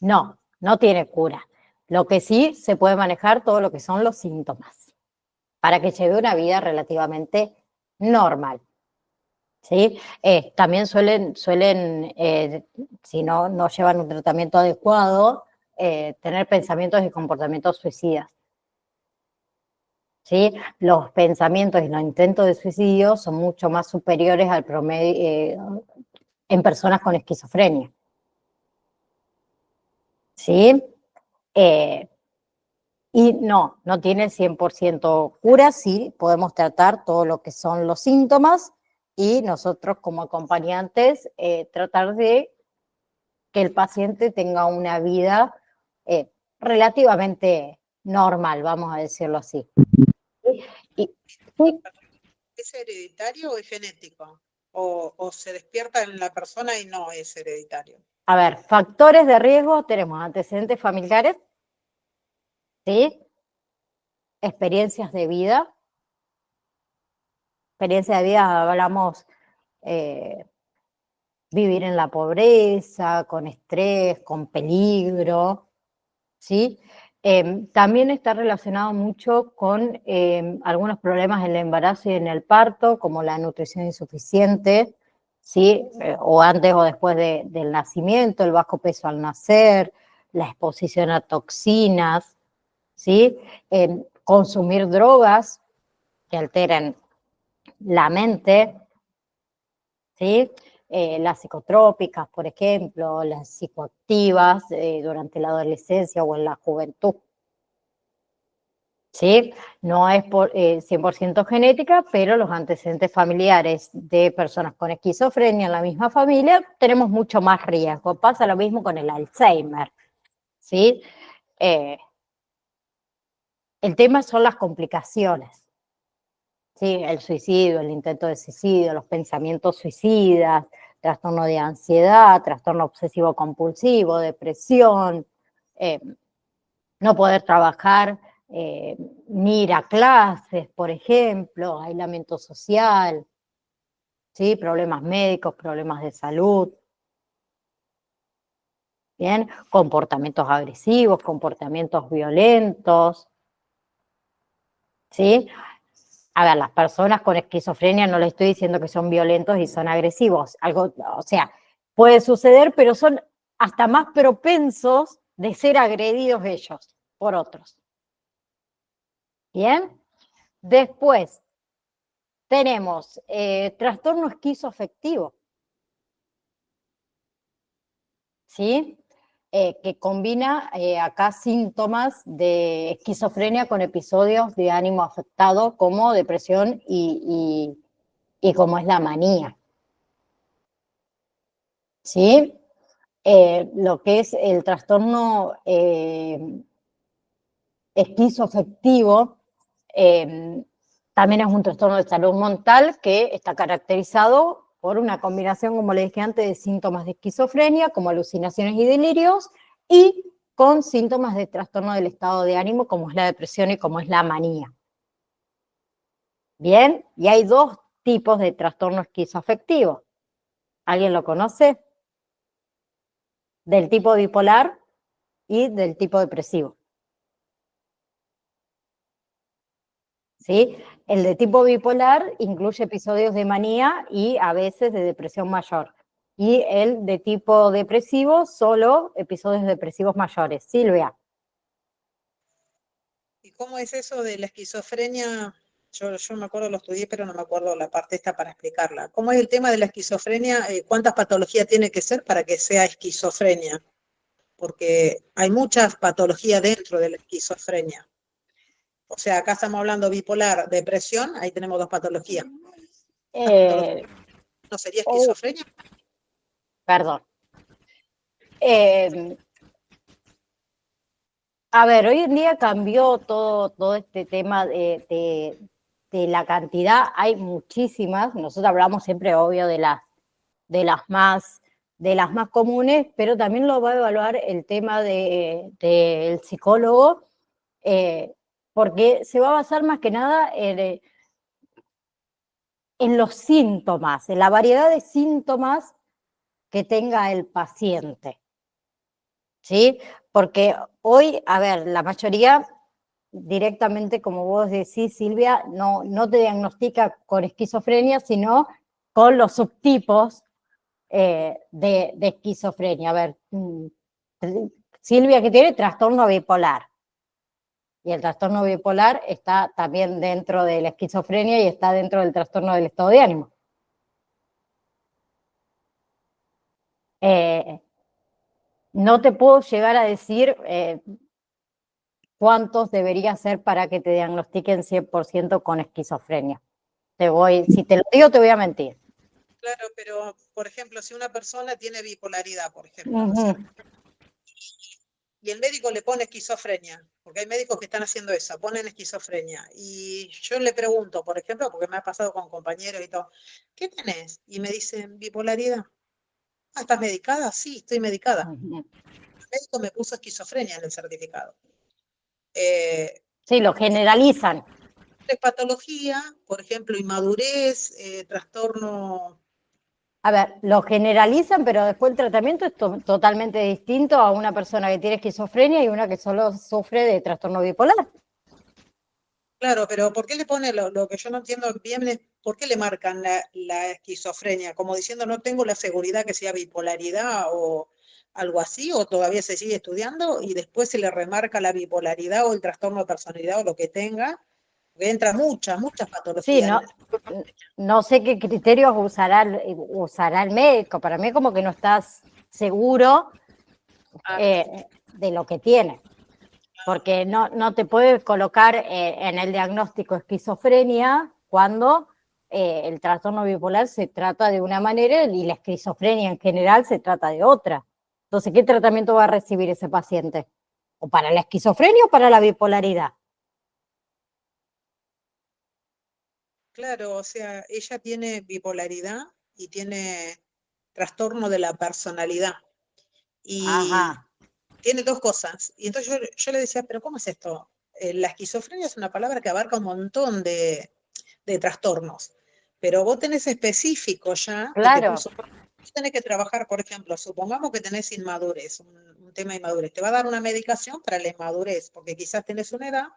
No, no tiene cura. Lo que sí se puede manejar todo lo que son los síntomas para que lleve una vida relativamente normal. ¿Sí? También suelen si no llevan un tratamiento adecuado, tener pensamientos y comportamientos suicidas. ¿Sí? Los pensamientos y los intentos de suicidio son mucho más superiores al promedio en personas con esquizofrenia. ¿Sí? Y no tiene 100% cura, sí podemos tratar todo lo que son los síntomas y nosotros como acompañantes tratar de que el paciente tenga una vida relativamente normal, vamos a decirlo así. Y, sí, ¿Es hereditario o es genético? ¿O se despierta en la persona y no es hereditario? a ver, factores de riesgo, tenemos antecedentes familiares, ¿sí? Experiencias de vida. Experiencia de vida, hablamos vivir en la pobreza, con estrés, con peligro, ¿sí? También está relacionado mucho con algunos problemas en el embarazo y en el parto, como la nutrición insuficiente, ¿sí? O antes o después del nacimiento, el bajo peso al nacer, la exposición a toxinas, ¿sí? Consumir drogas que alteran la mente, ¿sí? Las psicotrópicas, por ejemplo, las psicoactivas durante la adolescencia o en la juventud. ¿Sí? No es 100% genética, pero los antecedentes familiares de personas con esquizofrenia en la misma familia tenemos mucho más riesgo. Pasa lo mismo con el Alzheimer, ¿sí? El tema son las complicaciones, ¿sí? El suicidio, el intento de suicidio, los pensamientos suicidas, trastorno de ansiedad, trastorno obsesivo compulsivo, depresión, no poder trabajar, ni ir a clases, por ejemplo, aislamiento social, ¿sí? Problemas médicos, problemas de salud. Bien, comportamientos agresivos, comportamientos violentos, ¿sí? A ver, las personas con esquizofrenia no les estoy diciendo que son violentos y son agresivos, algo, o sea, puede suceder, pero son hasta más propensos de ser agredidos ellos por otros. Bien, después tenemos trastorno esquizoafectivo, ¿sí? Que combina acá síntomas de esquizofrenia con episodios de ánimo afectado como depresión y como es la manía, ¿sí? Lo que es el trastorno esquizoafectivo también es un trastorno de salud mental que está caracterizado por una combinación, como le dije antes, de síntomas de esquizofrenia, como alucinaciones y delirios, y con síntomas de trastorno del estado de ánimo, como es la depresión y como es la manía. Bien, y hay dos tipos de trastorno esquizoafectivo. ¿Alguien lo conoce? Del tipo bipolar y del tipo depresivo. ¿Sí? El de tipo bipolar incluye episodios de manía y a veces de depresión mayor. Y el de tipo depresivo, solo episodios depresivos mayores. Silvia. ¿Y cómo es eso de la esquizofrenia? Yo me acuerdo, lo estudié, pero no me acuerdo la parte esta para explicarla. ¿Cómo es el tema de la esquizofrenia? ¿Cuántas patologías tiene que ser para que sea esquizofrenia? Porque hay muchas patologías dentro de la esquizofrenia. O sea, acá estamos hablando bipolar, depresión, ahí tenemos dos patologías. ¿No sería Oh, esquizofrenia? perdón. A ver, hoy en día cambió todo este tema de la cantidad. Hay muchísimas. Nosotros hablamos siempre, obvio, de las más comunes, pero también lo va a evaluar el tema del psicólogo, porque se va a basar más que nada en los síntomas, en la variedad de síntomas que tenga el paciente, ¿sí? Porque hoy, a ver, la mayoría directamente, como vos decís, Silvia, no te diagnostica con esquizofrenia, sino con los subtipos de esquizofrenia. A ver, Silvia, que tiene trastorno bipolar. Y el trastorno bipolar está también dentro de la esquizofrenia y está dentro del trastorno del estado de ánimo. No te puedo llegar a decir cuántos debería ser para que te diagnostiquen 100% con esquizofrenia. Si te lo digo, te voy a mentir. Claro, pero por ejemplo, si una persona tiene bipolaridad, por ejemplo, ¿no es cierto? Y el médico le pone esquizofrenia, porque hay médicos que están haciendo eso, ponen esquizofrenia. Y yo le pregunto, por ejemplo, porque me ha pasado con compañeros y todo, ¿qué tenés? Y me dicen, bipolaridad. Ah, ¿estás medicada? Sí, estoy medicada. El médico me puso esquizofrenia en el certificado. Sí, lo generalizan. Es patología, por ejemplo, inmadurez, trastorno. A ver, lo generalizan, pero después el tratamiento es totalmente distinto a una persona que tiene esquizofrenia y una que solo sufre de trastorno bipolar. Claro, pero ¿por qué le pone lo que yo no entiendo bien es por qué le marcan la esquizofrenia? Como diciendo, no tengo la seguridad que sea bipolaridad o algo así, o todavía se sigue estudiando y después se le remarca la bipolaridad o el trastorno de personalidad o lo que tenga, porque entra muchas Sí, patologías. no sé qué criterios usará el médico. Para mí como que no estás seguro de lo que tiene. Porque no te puede colocar en el diagnóstico esquizofrenia cuando el trastorno bipolar se trata de una manera y la esquizofrenia en general se trata de otra. Entonces, ¿qué tratamiento va a recibir ese paciente? ¿O para la esquizofrenia o para la bipolaridad? Claro, o sea, ella tiene bipolaridad y tiene trastorno de la personalidad. Y Ajá. tiene dos cosas. Y entonces yo le decía, pero ¿cómo es esto? La esquizofrenia es una palabra que abarca un montón de trastornos, pero vos tenés específico ya de que tú Claro, tenés que trabajar, por ejemplo, supongamos que tenés inmadurez, un tema de inmadurez, te va a dar una medicación para la inmadurez, porque quizás tenés una edad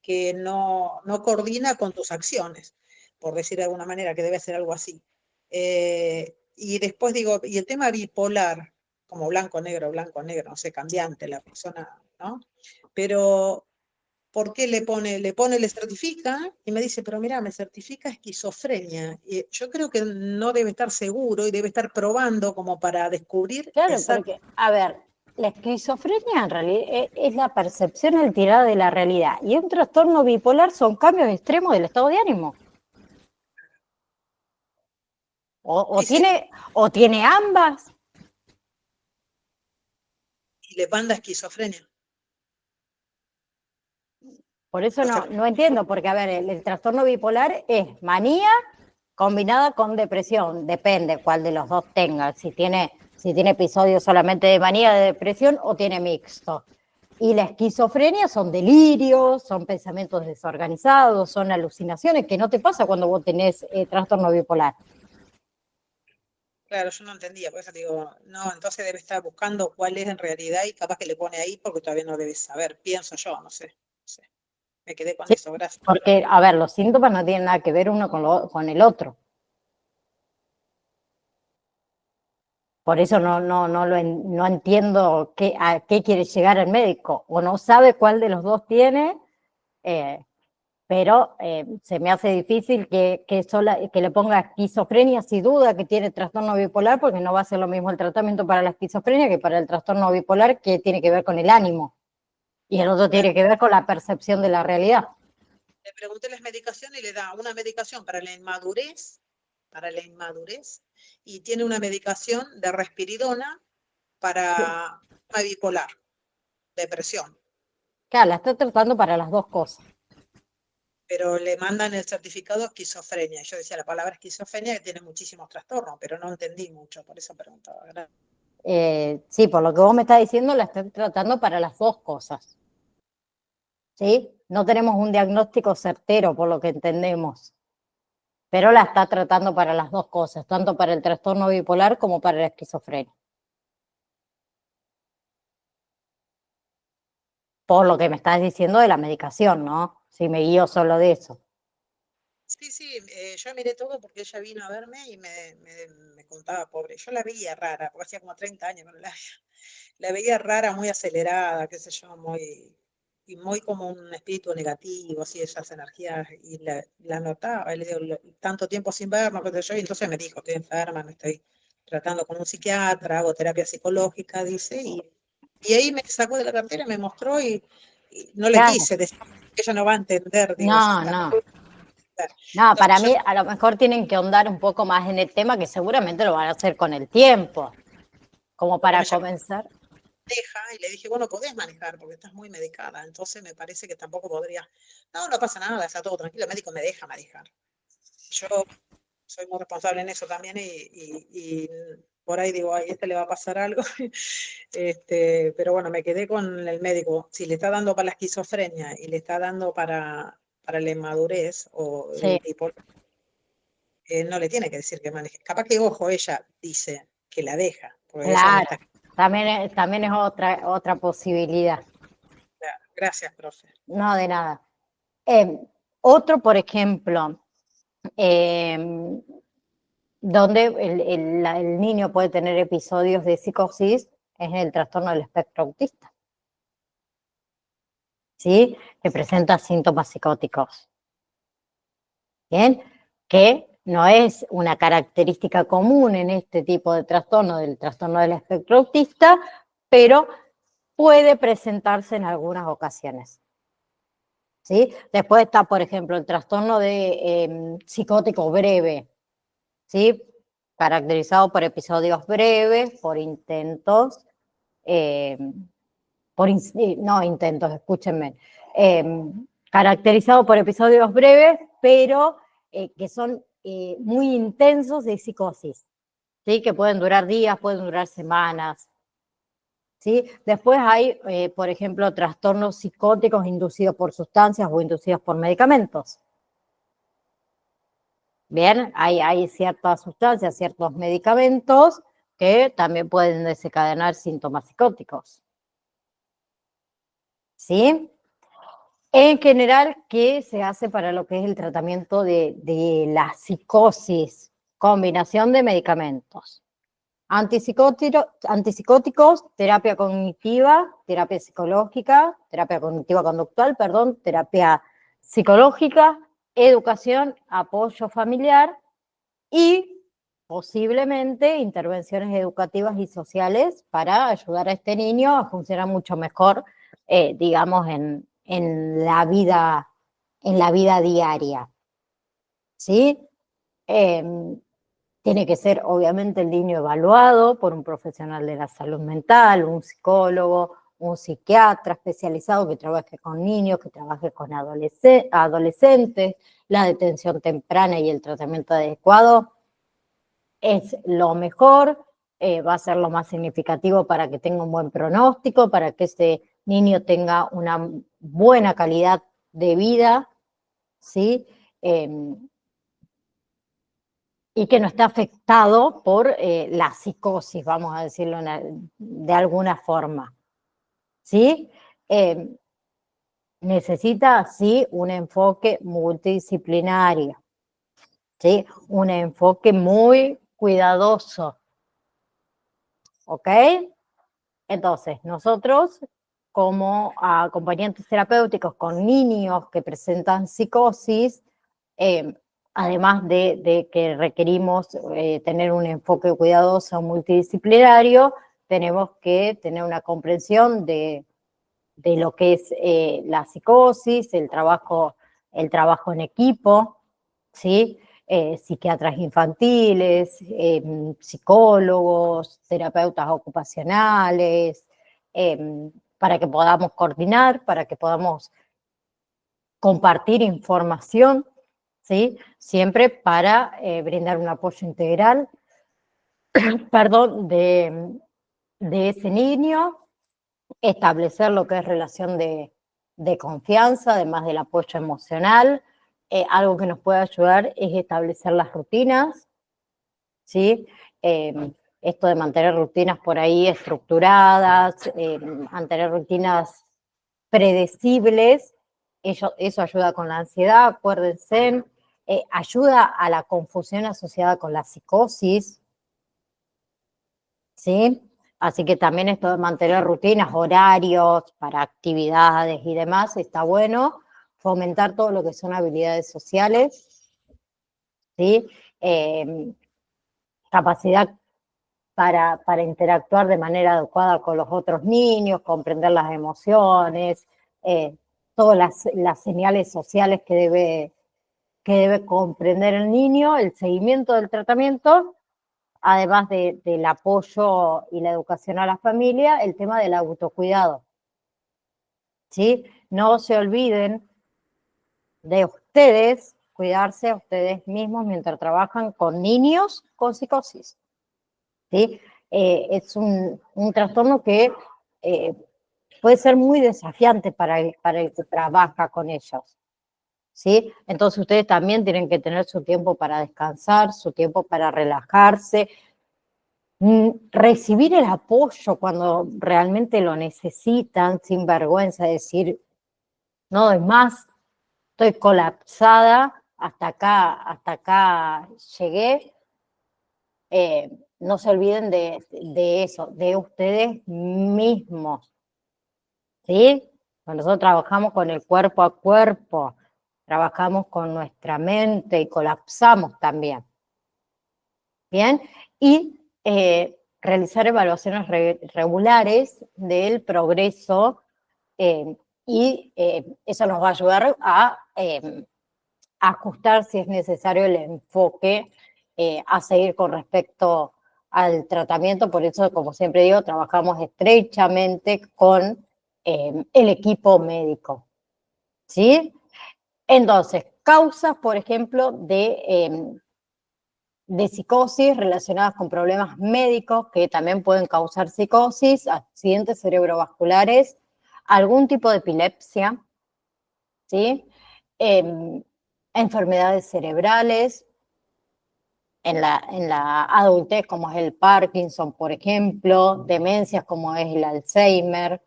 que no coordina con tus acciones, por decir de alguna manera, que debe ser algo así. Y después digo, y el tema bipolar, como blanco, negro, no sé, cambiante la persona, ¿no? Pero, ¿por qué le certifica? Y me dice, pero mira, me certifica esquizofrenia. Y yo creo que no debe estar seguro y debe estar probando como para descubrir claro, exactamente. porque, a ver, la esquizofrenia en realidad es la percepción alterada de la realidad y un trastorno bipolar son cambios extremos del estado de ánimo. Sí, sí, O tiene ambas. y le manda esquizofrenia. Por eso Entonces, no entiendo, porque a ver, el trastorno bipolar es manía combinada con depresión, depende cuál de los dos tenga, si tiene episodios solamente de manía, de depresión o tiene mixto. Y la esquizofrenia son delirios, son pensamientos desorganizados, son alucinaciones, que no te pasa cuando vos tenés trastorno bipolar. claro, yo no entendía, por eso digo, no, entonces debe estar buscando cuál es en realidad y capaz que le pone ahí porque todavía no debes saber, pienso yo, no sé, no sé. Me quedé con ¿Sí? eso, gracias. Porque, a ver, los síntomas no tienen nada que ver uno con el otro. Por eso no entiendo a qué quiere llegar el médico. O no sabe cuál de los dos tiene, eh, pero se me hace difícil que le ponga esquizofrenia si duda que tiene trastorno bipolar, porque no va a ser lo mismo el tratamiento para la esquizofrenia que para el trastorno bipolar, que tiene que ver con el ánimo. Y el otro Claro, tiene que ver con la percepción de la realidad. le pregunté las medicaciones y le da una medicación para la inmadurez, y tiene una medicación de respiridona Sí. para una bipolar, depresión, Claro, la está tratando para las dos cosas. pero le mandan el certificado de esquizofrenia. Yo decía la palabra esquizofrenia que tiene muchísimos trastornos, pero no entendí mucho, por eso preguntaba. Sí, por lo que vos me estás diciendo, la están tratando para las dos cosas. ¿Sí? No tenemos un diagnóstico certero, por lo que entendemos, pero la está tratando para las dos cosas, tanto para el trastorno bipolar como para la esquizofrenia. Por lo que me estás diciendo de la medicación, ¿no? Si me guío solo de eso. Sí, sí, yo miré todo porque ella vino a verme y me contaba, pobre. Yo la veía rara, porque hacía como 30 años que no la veía. La veía rara, muy acelerada, qué sé yo, y muy como un espíritu negativo, así, esas energías, y la notaba, y le digo, tanto tiempo sin vernos, qué sé yo, y entonces me dijo, estoy enferma, me estoy tratando con un psiquiatra, hago terapia psicológica, dice, y ahí me sacó de la cartera, me mostró y no le Claro, quise decir que ella no va a entender, digo, no, no. entonces No, para yo mí a lo mejor tienen que ahondar un poco más en el tema, que seguramente lo van a hacer con el tiempo, como porque me para llamó comenzar. deja y le dije, bueno, podés manejar porque estás muy medicada, entonces me parece que tampoco podría. No, no pasa nada, está todo tranquilo, el médico me deja manejar. Yo soy muy responsable en eso también y por ahí digo, ay, este le va a pasar algo. Pero bueno, me quedé con el médico. Si le está dando para la esquizofrenia y le está dando para la inmadurez o Sí, el bipolar, no le tiene que decir que maneje. Capaz que, ojo, ella dice que la deja, porque ella me claro. está. También es otra posibilidad. Gracias, profe. No, de nada. Eh, Otro, por ejemplo, eh, donde el niño puede tener episodios de psicosis es el trastorno del espectro autista, ¿sí? Que presenta síntomas psicóticos, ¿bien? Que no es una característica común en este tipo de trastorno, del trastorno del espectro autista, pero puede presentarse en algunas ocasiones. ¿Sí? Después está, por ejemplo, el trastorno de psicótico breve, ¿sí? Caracterizado por episodios breves, por intentos, eh, no intentos, escúchenme, eh, caracterizado por episodios breves, pero que son muy intensos de psicosis, ¿sí? Que pueden durar días, pueden durar semanas, ¿sí? Después hay, por ejemplo, trastornos psicóticos inducidos por sustancias o inducidos por medicamentos. Bien, hay ciertas sustancias, ciertos medicamentos que también pueden desencadenar síntomas psicóticos. ¿Sí? En general, ¿qué se hace para lo que es el tratamiento de la psicosis? Combinación de medicamentos. Antipsicóticos, terapia cognitiva, terapia psicológica, terapia cognitiva conductual, perdón, terapia psicológica, educación, apoyo familiar y posiblemente intervenciones educativas y sociales para ayudar a este niño a funcionar mucho mejor, digamos, en la vida diaria. ¿Sí? Tiene que ser, obviamente, el niño evaluado por un profesional de la salud mental, un psicólogo, un psiquiatra especializado que trabaje con niños, que trabaje con adolescentes. La detención temprana y el tratamiento adecuado es lo mejor, va a ser lo más significativo para que tenga un buen pronóstico, para que ese niño tenga una buena calidad de vida, ¿sí? Y que no está afectado por la psicosis, vamos a decirlo de alguna forma, ¿sí? Necesita, sí, un enfoque multidisciplinario, ¿sí? Un enfoque muy cuidadoso, ¿ok? Entonces, nosotros como acompañantes terapéuticos con niños que presentan psicosis, además de que requerimos tener un enfoque cuidadoso multidisciplinario, tenemos que tener una comprensión de lo que es la psicosis, el trabajo en equipo, ¿sí? Psiquiatras infantiles, psicólogos, terapeutas ocupacionales, para que podamos coordinar, para que podamos compartir información, ¿sí? Siempre para brindar un apoyo integral, perdón, de ese niño, establecer lo que es relación de confianza, además del apoyo emocional. Algo que nos puede ayudar es establecer las rutinas, ¿sí? Esto de mantener rutinas por ahí estructuradas, mantener rutinas predecibles, eso ayuda con la ansiedad, acuérdense, ayuda a la confusión asociada con la psicosis, ¿sí? Así que también esto de mantener rutinas, horarios para actividades y demás está bueno. Fomentar todo lo que son habilidades sociales, ¿sí? Capacidad para interactuar de manera adecuada con los otros niños, comprender las emociones, todas las señales sociales que debe comprender el niño, el seguimiento del tratamiento, además del apoyo y la educación a la familia, el tema del autocuidado. ¿Sí? No se olviden de ustedes, cuidarse a ustedes mismos mientras trabajan con niños con psicosis. ¿Sí? Es un trastorno que puede ser muy desafiante para el que trabaja con ellos. ¿Sí? Entonces ustedes también tienen que tener su tiempo para descansar, su tiempo para relajarse, recibir el apoyo cuando realmente lo necesitan, sin vergüenza, decir, no doy más, estoy colapsada, hasta acá llegué. No se olviden de eso, de ustedes mismos, ¿sí? Cuando nosotros trabajamos con el cuerpo a cuerpo, trabajamos con nuestra mente y colapsamos también. ¿Bien? Y realizar evaluaciones regulares del progreso y eso nos va a ayudar a ajustar, si es necesario, el enfoque a seguir con respecto al tratamiento. Por eso, como siempre digo, trabajamos estrechamente con el equipo médico, ¿sí? Entonces, causas, por ejemplo, de de psicosis relacionadas con problemas médicos que también pueden causar psicosis, accidentes cerebrovasculares, algún tipo de epilepsia, ¿sí? Enfermedades cerebrales, en la adultez, como es el Parkinson, por ejemplo, demencias como es el Alzheimer,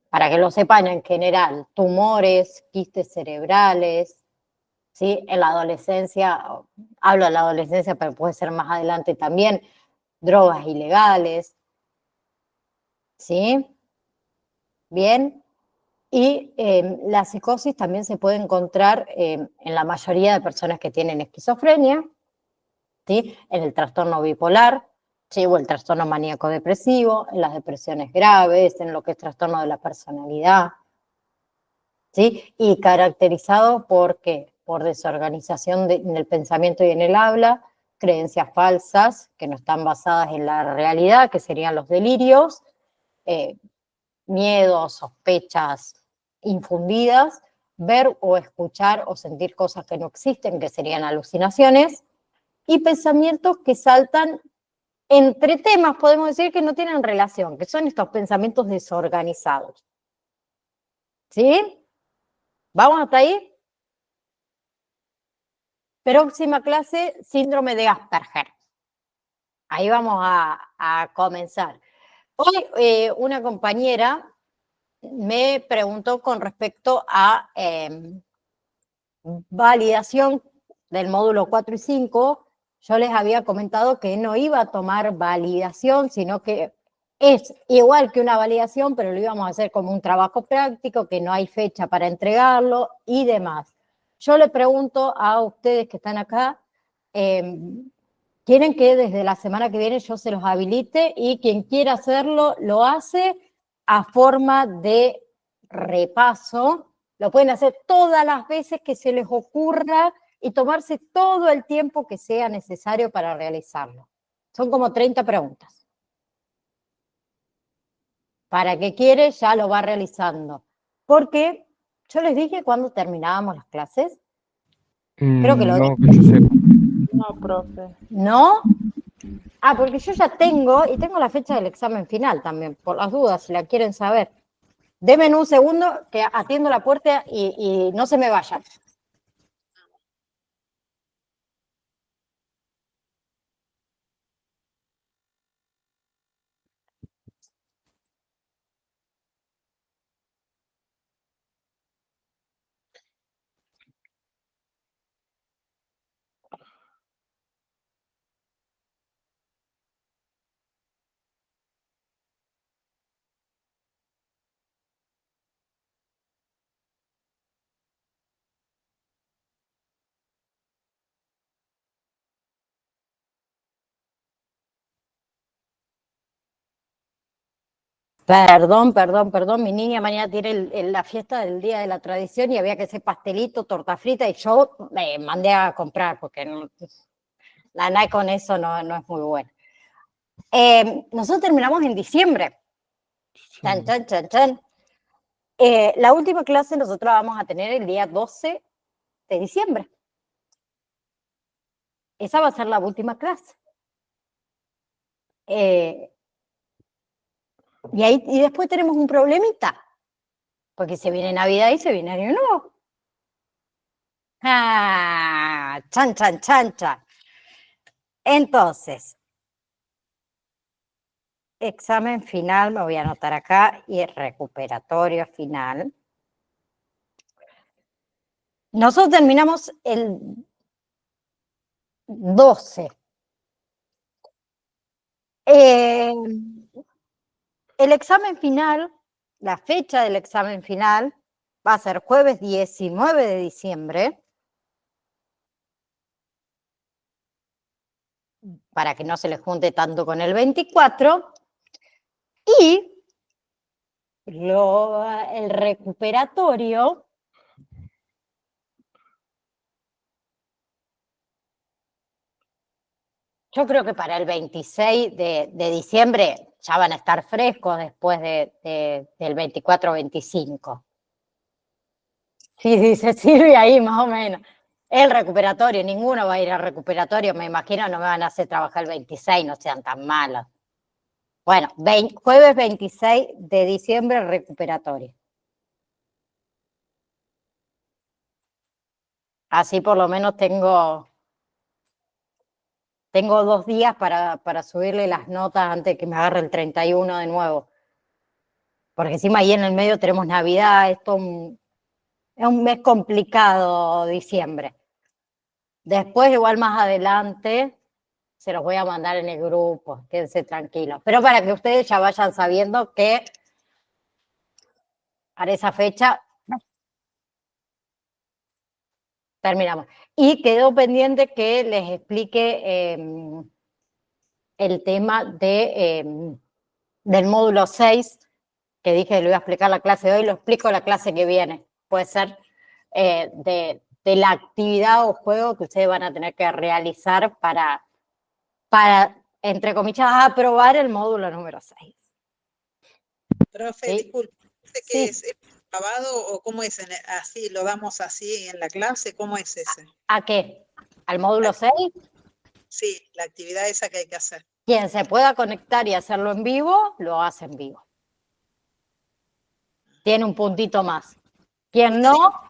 para que lo sepan en general, tumores, quistes cerebrales, ¿sí? En la adolescencia, hablo de la adolescencia, pero puede ser más adelante también, drogas ilegales, ¿sí? Bien. Y la psicosis también se puede encontrar en la mayoría de personas que tienen esquizofrenia, ¿sí? En el trastorno bipolar, ¿sí? O el trastorno maníaco-depresivo, en las depresiones graves, en lo que es trastorno de la personalidad, ¿sí? Y caracterizado por ¿qué? Por desorganización en el pensamiento y en el habla, creencias falsas que no están basadas en la realidad, que serían los delirios, miedos, sospechas infundidas, ver o escuchar o sentir cosas que no existen, que serían alucinaciones, y pensamientos que saltan entre temas, podemos decir, que no tienen relación, que son estos pensamientos desorganizados. ¿Sí? ¿Vamos hasta ahí? Próxima clase, síndrome de Asperger. Ahí vamos a comenzar. Hoy una compañera me preguntó con respecto a validación del módulo 4 y 5. Yo les había comentado que no iba a tomar validación, sino que es igual que una validación, pero lo íbamos a hacer como un trabajo práctico, que no hay fecha para entregarlo y demás. Yo le pregunto a ustedes que están acá, ¿quieren que desde la semana que viene yo se los habilite? Y quien quiera hacerlo, lo hace a forma de repaso. Lo pueden hacer todas las veces que se les ocurra y tomarse todo el tiempo que sea necesario para realizarlo. Son como 30 preguntas. Para que quiere, ya lo va realizando. Porque yo les dije cuando terminábamos las clases. Creo que lo No, dije. que yo sepa. No, profe. ¿No? Ah, porque yo ya tengo, y tengo la fecha del examen final también, por las dudas, si la quieren saber. Denme un segundo que atiendo la puerta y no se me vayan. Perdón, mi niña mañana tiene la fiesta del Día de la Tradición y había que hacer pastelito, torta frita y yo me mandé a comprar porque la NAE con eso no es muy buena. Nosotros terminamos en diciembre. Sí. Chan, chan, chan, chan. La última clase nosotros la vamos a tener el día 12 de diciembre. Esa va a ser la última clase. Y después tenemos un problemita, porque se viene Navidad y se viene Año Nuevo. Ah, chan, chan, chan, chan. Entonces, examen final, me voy a anotar acá, y recuperatorio final. Nosotros terminamos el 12. El examen final, la fecha del examen final, va a ser jueves 19 de diciembre, para que no se les junte tanto con el 24, y el recuperatorio yo creo que para el 26 de diciembre ya van a estar frescos después del 24-25. Sí, dice Silvia ahí más o menos. El recuperatorio, ninguno va a ir al recuperatorio, me imagino, no me van a hacer trabajar el 26, no sean tan malos. Bueno, jueves 26 de diciembre, recuperatorio. Así por lo menos tengo 2 días para subirle las notas antes de que me agarre el 31 de nuevo. Porque encima ahí en el medio tenemos Navidad, es un mes complicado diciembre. Después, igual más adelante, se los voy a mandar en el grupo, quédense tranquilos. Pero para que ustedes ya vayan sabiendo que para esa fecha terminamos. Y quedó pendiente que les explique el tema del módulo 6, que dije que lo iba a explicar la clase de hoy, lo explico la clase que viene. Puede ser de la actividad o juego que ustedes van a tener que realizar para entre comillas, aprobar el módulo número 6. Profe, ¿Sí? disculpe, ¿que es grabado o cómo es? ¿Así lo damos así en la clase? ¿Cómo es ese? ¿A qué? ¿Al módulo 6? Sí, la actividad esa que hay que hacer. Quien se pueda conectar y hacerlo en vivo, lo hace en vivo. Tiene un puntito más. Quien no...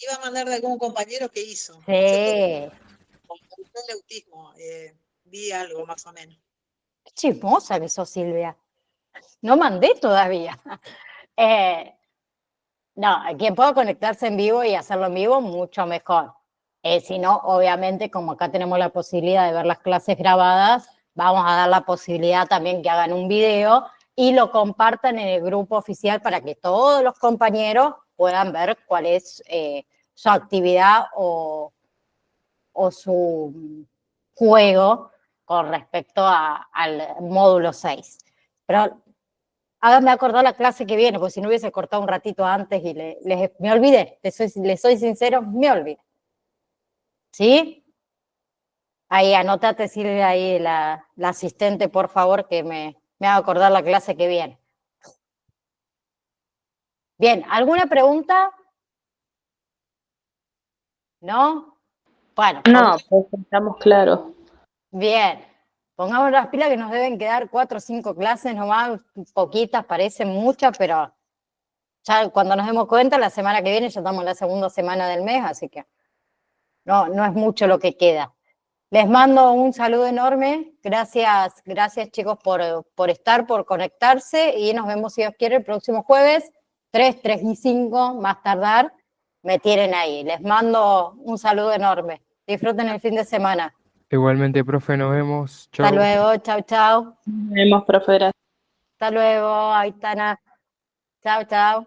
Iba a mandar de algún compañero que hizo. Sí. El autismo, vi algo más o menos. Qué chismosa que sos, Silvia. No mandé todavía. No, quien pueda conectarse en vivo y hacerlo en vivo, mucho mejor. Si no, obviamente, como acá tenemos la posibilidad de ver las clases grabadas, vamos a dar la posibilidad también que hagan un video y lo compartan en el grupo oficial para que todos los compañeros puedan ver cuál es su actividad o su juego con respecto al módulo 6. Pero háganme acordar la clase que viene, porque si no hubiese cortado un ratito antes y me olvidé, les soy sincero, me olvidé. ¿Sí? Ahí, anótate, Silvia, ahí la asistente, por favor, que me haga acordar la clase que viene. Bien, ¿alguna pregunta? ¿No? Bueno. No, pues estamos claros. Bien. Pongamos las pilas que nos deben quedar 4 o 5 clases nomás, poquitas, parecen muchas, pero ya cuando nos demos cuenta, la semana que viene ya estamos en la segunda semana del mes, así que no es mucho lo que queda. Les mando un saludo enorme. Gracias chicos por estar, por conectarse y nos vemos si Dios quiere el próximo jueves, 3 y 5, más tardar, me tienen ahí. Les mando un saludo enorme. Disfruten el fin de semana. Igualmente, profe, nos vemos. Chau. Hasta luego, chau. Nos vemos, profe. Gracias. Hasta luego, Aitana. Chau.